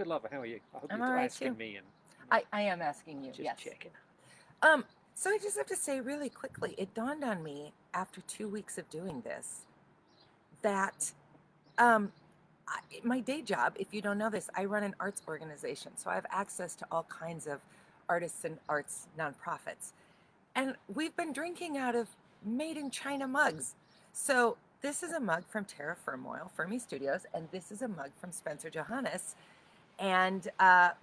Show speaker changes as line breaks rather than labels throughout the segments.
good, love. How are you? I hope
I'm all
you're
right too.
asking me and
I am asking you,
just
yes.
checking.
Um, so I just have to say really quickly, it dawned on me after 2 weeks of doing this that um, my day job, if you don't know this, I run an arts organization. So I have access to all kinds of artists and arts nonprofits. And we've been drinking out of made in China mugs. So this is a mug from Terra Firmoil, Fermi Studios, and this is a mug from Spencer Johannes. And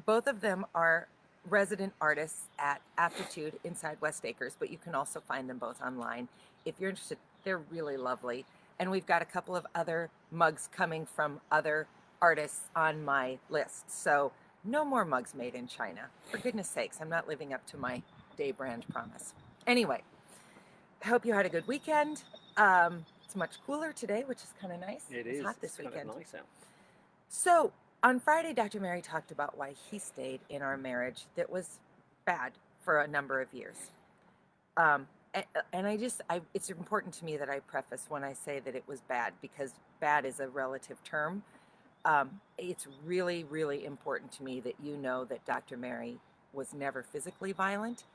both of them are resident artists at Aptitude inside West Acres, but you can also find them both online if you're interested. They're really lovely. And we've got a couple of other mugs coming from other artists on my list. So no more mugs made in China. For goodness sakes, I'm not living up to my day brand promise. Anyway, I hope you had a good weekend. It's much cooler today, which is kind of nice.
It
It's
is.
hot
It's
this
kind of
weekend.
nice out.
So on Friday, Dr. Mary talked about why he stayed in our marriage that was bad for a number of years. Um, and it's important to me that I preface when I say that it was bad because bad is a relative term. It's really, really important to me that you know that Dr. Mary was never physically violent.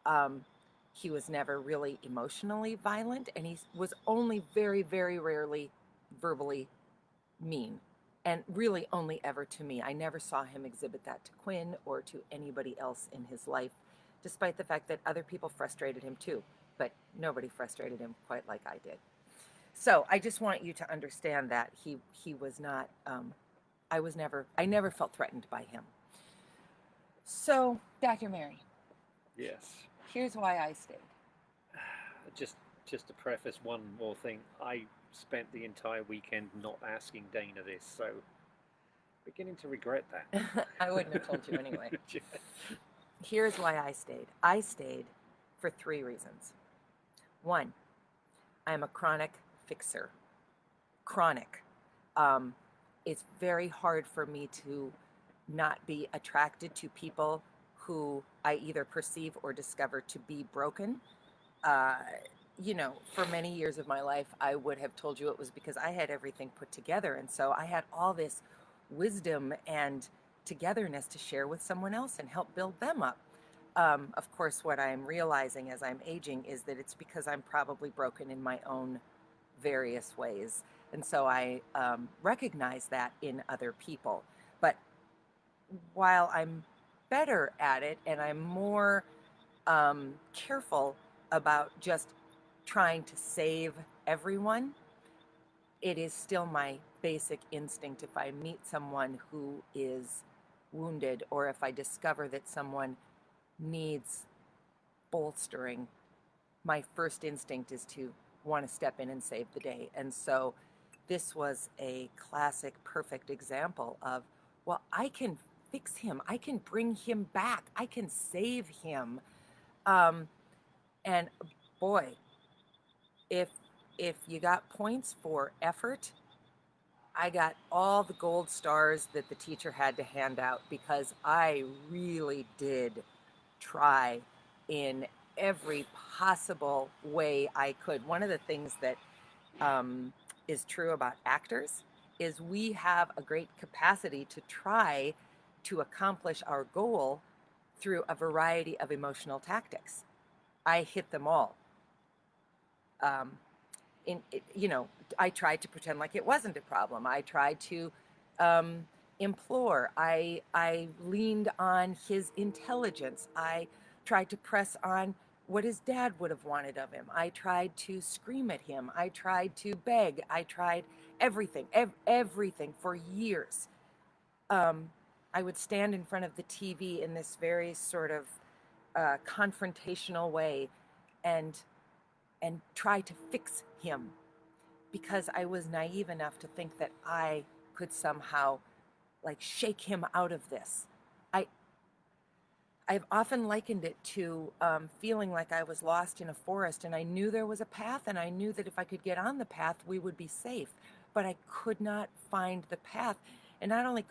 Um, he was never really emotionally violent, and he was only very, very rarely verbally mean, and really only ever to me. I never saw him exhibit that to Quinn or to anybody else in his life, despite the fact that other people frustrated him too, but nobody frustrated him quite like I did. So I just want you to understand that he was not. I never felt threatened by him. So, Dr. Mary,
Yes.
here's why I stayed.
Just just to preface one more thing, I spent the entire weekend not asking Dana this, so beginning to regret that.
I wouldn't have told you anyway. Here's why I stayed. I stayed for 3 reasons. One, I'm a chronic fixer. Chronic. Um, it's very hard for me to not be attracted to people who I either perceive or discover to be broken. Uh, for many years of my life, I would have told you it was because I had everything put together. And so I had all this wisdom and togetherness to share with someone else and help build them up. Of course, what I'm realizing as I'm aging is that it's because I'm probably broken in my own various ways. And so I recognize that in other people. But while I'm better at it and I'm more careful about just trying to save everyone, it is still my basic instinct if I meet someone who is wounded or if I discover that someone needs bolstering, my first instinct is to want to step in and save the day. And so this was a classic, perfect example of, well, I can fix him. I can bring him back. I can save him. Um, and boy, if if you got points for effort, I got all the gold stars that the teacher had to hand out because I really did try in every possible way I could. One of the things that um, is true about actors is we have a great capacity to try to accomplish our goal through a variety of emotional tactics. I hit them all. Um, I tried to pretend like it wasn't a problem. I tried to um, implore. I leaned on his intelligence. I tried to press on what his dad would have wanted of him. I tried to scream at him. I tried to beg. I tried everything, everything for years. Um, I would stand in front of the TV in this very sort of confrontational way and try to fix him because I was naive enough to think that I could somehow like shake him out of this. I I've often likened it to feeling like I was lost in a forest and I knew there was a path and I knew that if I could get on the path we would be safe, but I could not find the path. And not only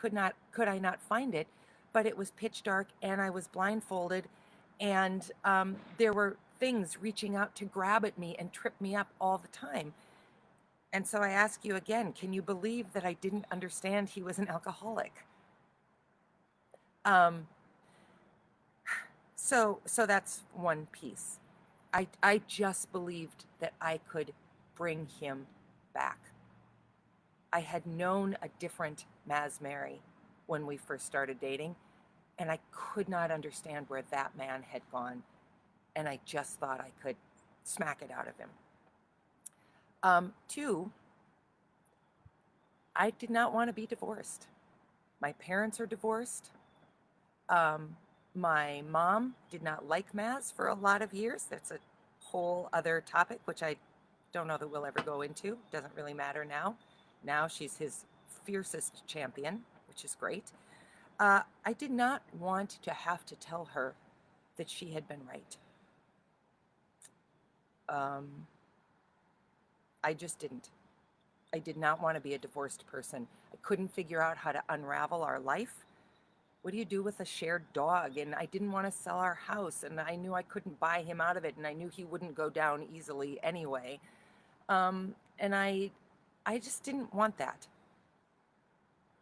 could I not find it, but it was pitch dark and I was blindfolded, and there were things reaching out to grab at me and trip me up all the time. And so I ask you again, can you believe that I didn't understand he was an alcoholic? Um, so that's one piece. I just believed that I could bring him back. I had known a different Maz Mary when we first started dating, and I could not understand where that man had gone, and I just thought I could smack it out of him. Two, I did not want to be divorced. My parents are divorced. My mom did not like Maz for a lot of years. That's a whole other topic, which I don't know that we'll ever go into. Doesn't really matter now. Now she's his fiercest champion, which is great. I did not want to have to tell her that she had been right. I just didn't. I did not want to be a divorced person. I couldn't figure out how to unravel our life. What do you do with a shared dog? And I didn't want to sell our house, and I knew I couldn't buy him out of it, and I knew he wouldn't go down easily anyway. And I just didn't want that.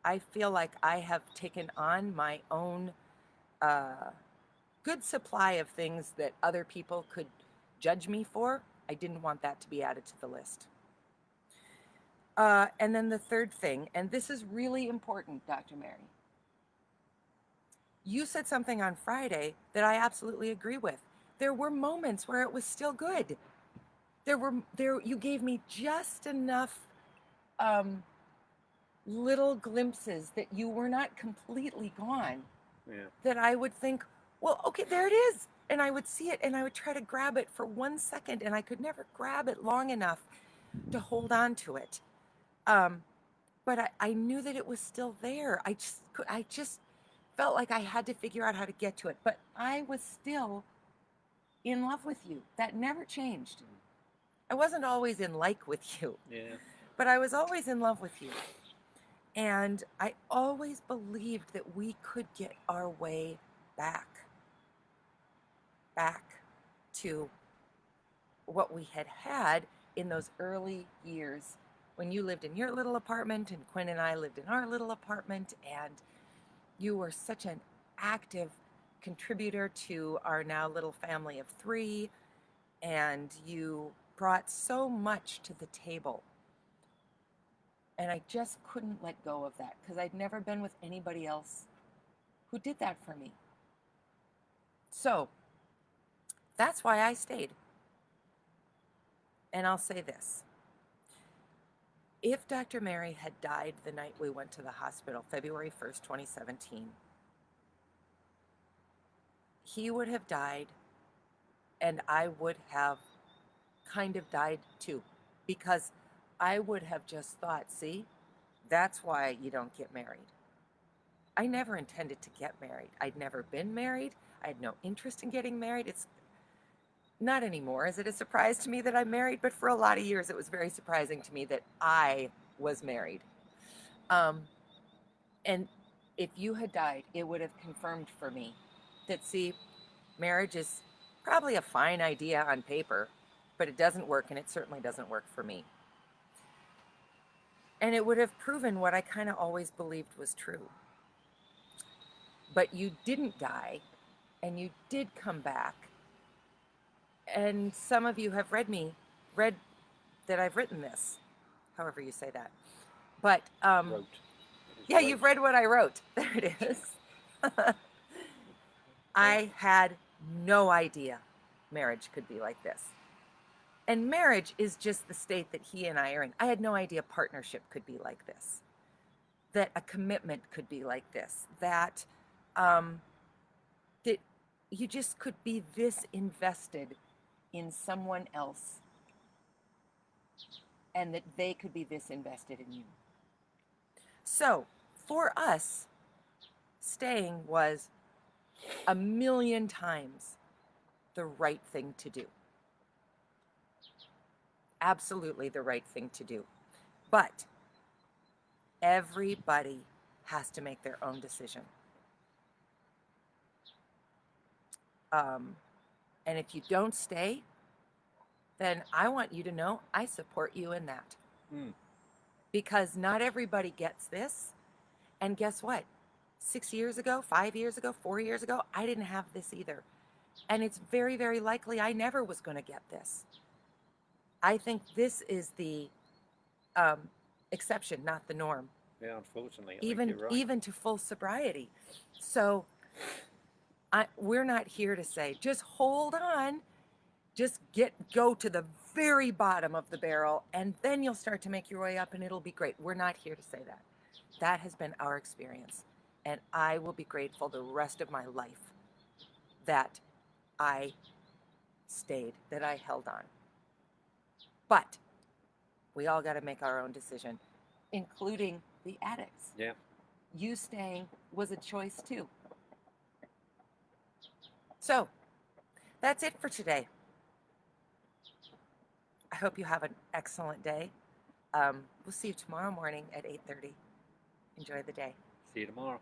I feel like I have taken on my own good supply of things that other people could judge me for. I didn't want that to be added to the list. And then the third thing, and this is really important, Dr. Mary. You said something on Friday that I absolutely agree with. There were moments where it was still good. You gave me just enough little glimpses that you were not completely gone.
Yeah.
That I would think, well, okay, there it is. And I would see it and I would try to grab it for 1 second, and I could never grab it long enough to hold on to it. But I knew that it was still there. I just felt like I had to figure out how to get to it. But I was still in love with you. That never changed. I wasn't always in like with you.
Yeah.
But I was always in love with you. And I always believed that we could get our way back to what we had in those early years when you lived in your little apartment and Quinn and I lived in our little apartment, and you were such an active contributor to our now little family of 3, and you brought so much to the table. And I just couldn't let go of that because I'd never been with anybody else who did that for me. So that's why I stayed. And I'll say this. If Dr. Mary had died the night we went to the hospital, February 1st, 2017, he would have died and I would have kind of died too, because I would have just thought, see, that's why you don't get married. I never intended to get married. I'd never been married. I had no interest in getting married. It's not anymore. Is it a surprise to me that I'm married? But for a lot of years, it was very surprising to me that I was married. And if you had died, it would have confirmed for me that, see, marriage is probably a fine idea on paper, but it doesn't work, and it certainly doesn't work for me. And it would have proven what I kind of always believed was true. But you didn't die, and you did come back. And some of you have read that I've written this, however you say that. But
Wrote.
yeah,
Wrote.
you've read what I wrote. There it is. I had no idea marriage could be like this. And marriage is just the state that he and I are in. I had no idea partnership could be like this, that a commitment could be like this, that that you just could be this invested in someone else, and that they could be this invested in you. So for us, staying was a million times the right thing to do. Absolutely the right thing to do. But everybody has to make their own decision. And if you don't stay, then I want you to know I support you in that. Because not everybody gets this. And guess what? 6 years ago, 5 years ago, 4 years ago, I didn't have this either. And it's very, very likely I never was going to get this. I think this is the exception, not the norm.
Yeah, unfortunately, I think you're right.
Even to full sobriety. So we're not here to say just hold on, just go to the very bottom of the barrel, and then you'll start to make your way up, and it'll be great. We're not here to say that. That has been our experience, and I will be grateful the rest of my life that I stayed, that I held on. But we all got to make our own decision, including the addicts.
Yeah.
You staying was a choice too. So that's it for today. I hope you have an excellent day. We'll see you tomorrow morning at 8:30. Enjoy the day.
See you tomorrow.